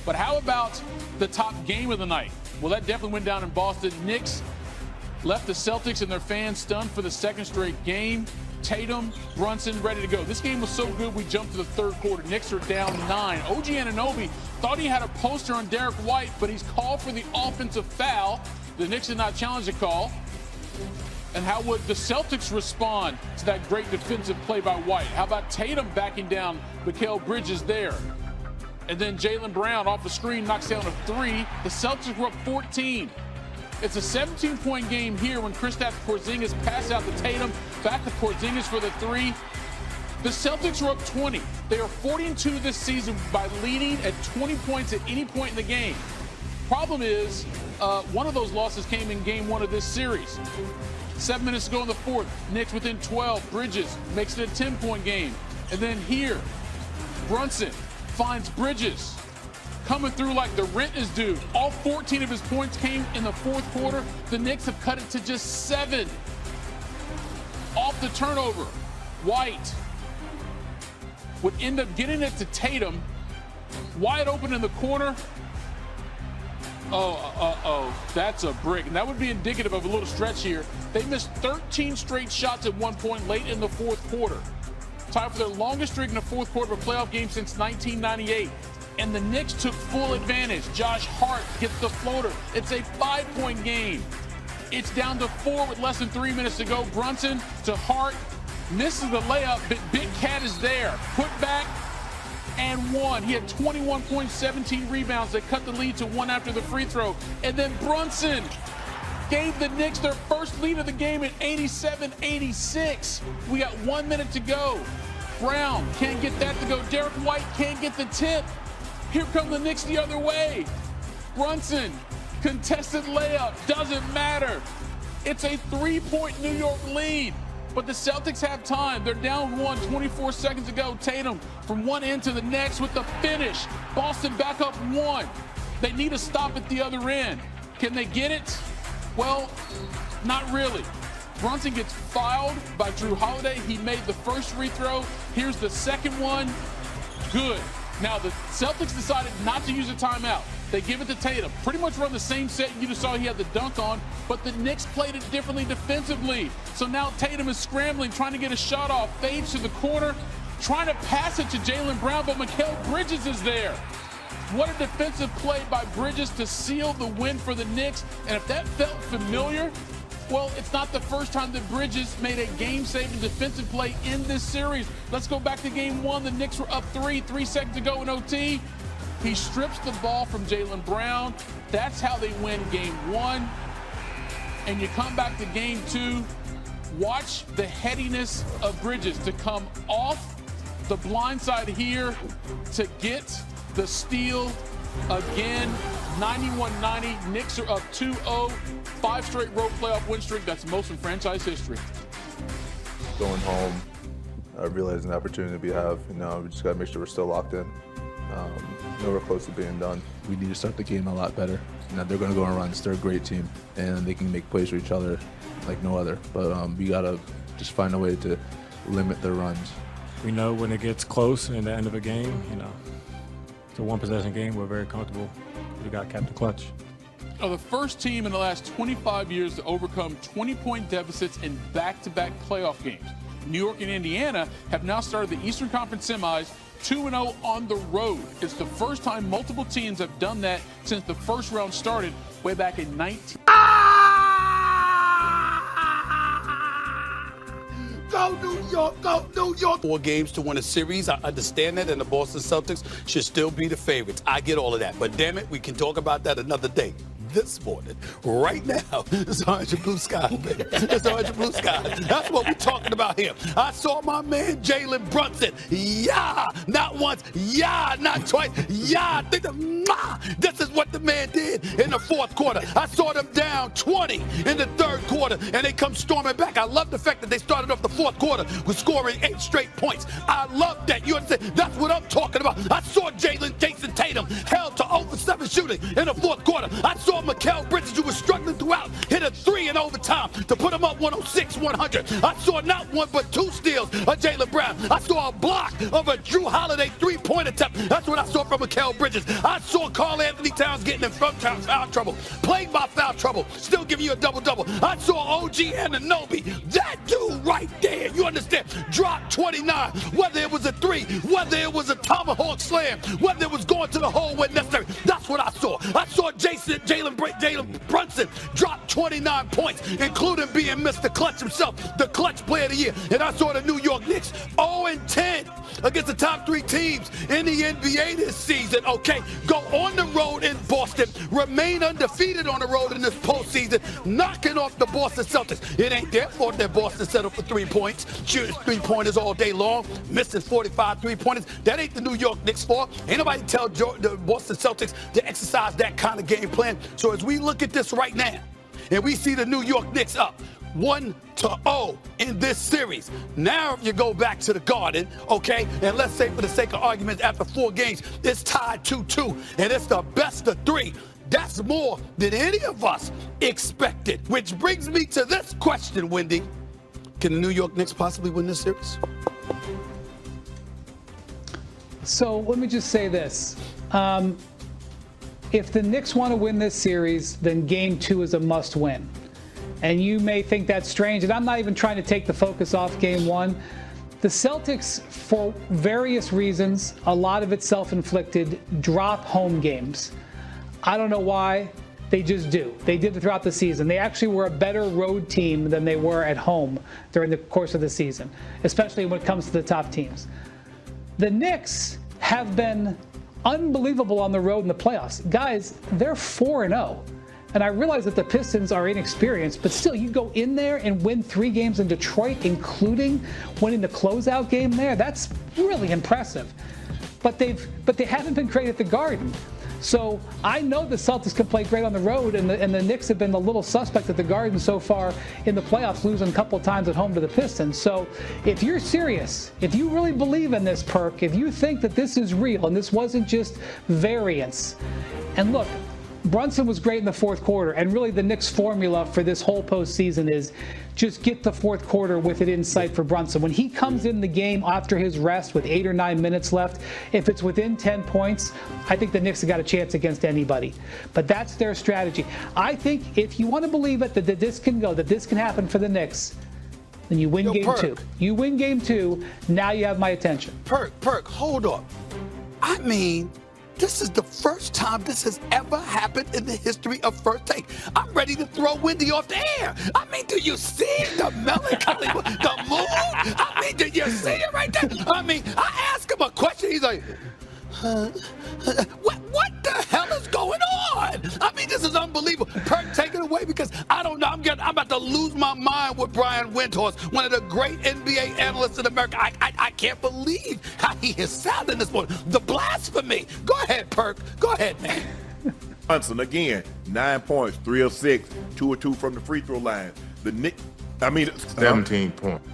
But how about the top game of the night? Well, that definitely went down in Boston. Knicks left the Celtics and their fans stunned for the second straight game. Tatum, Brunson, ready to go. This game was so good, we jumped to the third quarter. Knicks are down 9. OG Anunoby thought he had a poster on Derek White, but he's called for the offensive foul. The Knicks did not challenge the call. And how would the Celtics respond to that great defensive play by White? How about Tatum backing down Mikal Bridges there? And then Jalen Brown off the screen knocks down a 3. The Celtics were up 14. It's a 17-point game here when Kristaps Porzingis passed out to Tatum, back to Porzingis for the 3. The Celtics were up 20. They are 40-2 this season by leading at 20 points at any point in the game. Problem is, one of those losses came in game 1 of this series. 7 minutes to go in the fourth. Knicks within 12. Bridges makes it a 10-point game. And then here, Brunson finds Bridges coming through like the rent is due. All 14 of his points came in the fourth quarter. The Knicks have cut it to just 7. Off the turnover, White would end up getting it to Tatum. Wide open in the corner. That's a brick. And that would be indicative of a little stretch here. They missed 13 straight shots at one point late in the fourth quarter. Tied for their longest streak in the fourth quarter of a playoff game since 1998. And the Knicks took full advantage. Josh Hart gets the floater. It's a 5-point game. It's down to 4 with less than 3 minutes to go. Brunson to Hart. Misses the layup, but Big Cat is there. Put back and 1. He had 21 points, 17 rebounds. They cut the lead to 1 after the free throw. And then Brunson gave the Knicks their first lead of the game at 87-86. We got 1 minute to go. Brown can't get that to go. Derek White can't get the tip. Here come the Knicks the other way. Brunson, contested layup, doesn't matter. It's a 3-point New York lead, but the Celtics have time. They're down 1, 24 seconds to go. Tatum from one end to the next with the finish. Boston back up 1. They need a stop at the other end. Can they get it? Well, not really. Brunson gets fouled by Drew Holiday. He made the first free throw. Here's the second one. Good. Now, the Celtics decided not to use a timeout. They give it to Tatum. Pretty much run the same set you just saw he had the dunk on, but the Knicks played it differently defensively. So now Tatum is scrambling, trying to get a shot off, fades to the corner, trying to pass it to Jalen Brown, but Mikal Bridges is there. What a defensive play by Bridges to seal the win for the Knicks. And if that felt familiar, well, it's not the first time that Bridges made a game-saving defensive play in this series. Let's go back to game 1. The Knicks were up 3 seconds to go in OT. He strips the ball from Jalen Brown. That's how they win game 1. And you come back to game 2. Watch the headiness of Bridges to come off the blind side here to get the steal again. 91-90. Knicks are up 2-0. 5 straight road playoff win streak. That's the most in franchise history. Going home, realizing the opportunity we have, we just got to make sure we're still locked in. We're close to being done. We need to start the game a lot better. They're going to go on runs. They're a great team, and they can make plays for each other like no other. But we got to just find a way to limit their runs. We know when it gets close in the end of a game, it's a one-possession game. We're very comfortable. We got Captain Clutch. The first team in the last 25 years to overcome 20-point deficits in back-to-back playoff games. New York and Indiana have now started the Eastern Conference semis 2-0 on the road. It's the first time multiple teams have done that since the first round started way back in 19. Go New York, go New York. 4 games to win a series. I understand that, and the Boston Celtics should still be the favorites. I get all of that. But damn it, we can talk about that another day. This morning, right now, it's Orange and Blue Sky, baby. It's Orange and Blue Sky. That's what we're talking about here. I saw my man Jalen Brunson. Yeah, not once. Yeah, not twice. Yeah, this is what the man did in the fourth quarter. I saw them down 20 in the third quarter, and they come storming back. I love the fact that they started off the fourth quarter with scoring 8 straight points. I love that. You understand? That's what I'm talking about. I saw Jason Tatum held to over 7 shooting in the fourth quarter. I saw Mikal Bridges, who was struggling throughout, hit a 3 in in overtime to put them up 106-100. I saw not one but two steals of Jalen Brown. I saw a block of a Drew Holiday three-point attempt. That's what I saw from Mikal Bridges. I saw Karl Anthony Towns getting in foul trouble, playing by foul trouble, still giving you a double-double. I saw OG Anunoby, that dude right there, you understand, drop 29, whether it was a three, whether it was a tomahawk slam, whether it was going to the hole when necessary. That's what I saw. I saw Jalen Brunson drop 29 points, including being Mr. Clutch himself, the clutch player of the year. And I saw the New York Knicks 0-10 against the top three teams in the NBA this season, okay? Go on the road in Boston, remain undefeated on the road in this postseason, knocking off the Boston Celtics. It ain't their fault that Boston settled for 3 points, shooting three-pointers all day long, missing 45 three-pointers. That ain't the New York Knicks' fault. Ain't nobody tell the Boston Celtics to exercise that kind of game plan. So as we look at this right now, and we see the New York Knicks up 1-0 in this series. Now if you go back to the Garden, okay, and let's say for the sake of argument, after 4 games, it's tied 2-2, and it's the best of 3. That's more than any of us expected. Which brings me to this question, Wendy. Can the New York Knicks possibly win this series? So let me just say this. If the Knicks want to win this series, then Game 2 is a must-win. And you may think that's strange, and I'm not even trying to take the focus off Game 1. The Celtics, for various reasons, a lot of it self-inflicted, drop home games. I don't know why. They just do. They did it throughout the season. They actually were a better road team than they were at home during the course of the season, especially when it comes to the top teams. The Knicks have been unbelievable on the road in the playoffs. Guys, they're 4-0. And I realize that the Pistons are inexperienced, but still, you go in there and win 3 games in Detroit, including winning the closeout game there. That's really impressive. But they haven't been great at the Garden. So I know the Celtics can play great on the road, and the Knicks have been a little suspect at the Garden so far in the playoffs, losing a couple of times at home to the Pistons. So if you're serious, if you really believe in this, Perk, if you think that this is real and this wasn't just variance, and look, Brunson was great in the fourth quarter, and really the Knicks' formula for this whole postseason is just get the fourth quarter with it in sight for Brunson. When he comes in the game after his rest with 8 or 9 minutes left, if it's within 10 points, I think the Knicks have got a chance against anybody. But that's their strategy. I think if you want to believe it, that this can go, that this can happen for the Knicks, then you win Game 2. You win Game 2, now you have my attention. Perk, hold up. I mean, this is the first time this has ever happened in the history of First Take. I'm ready to throw Wendy off the air. I mean, do you see the melancholy, the mood? I mean, do you see it right there? I mean, I ask him a question, he's like, what the hell is going on? I mean, this is unbelievable. Perk, take it away, because I don't know. I'm about to lose my mind with Brian Windhorst, one of the great NBA analysts in America. I can't believe how he is sounding this morning. The blasphemy. Go ahead, Perk. Go ahead, man. Brunson again, 9 points, 3 of 6, 2 of 2 from the free throw line. The Knicks, 17 points.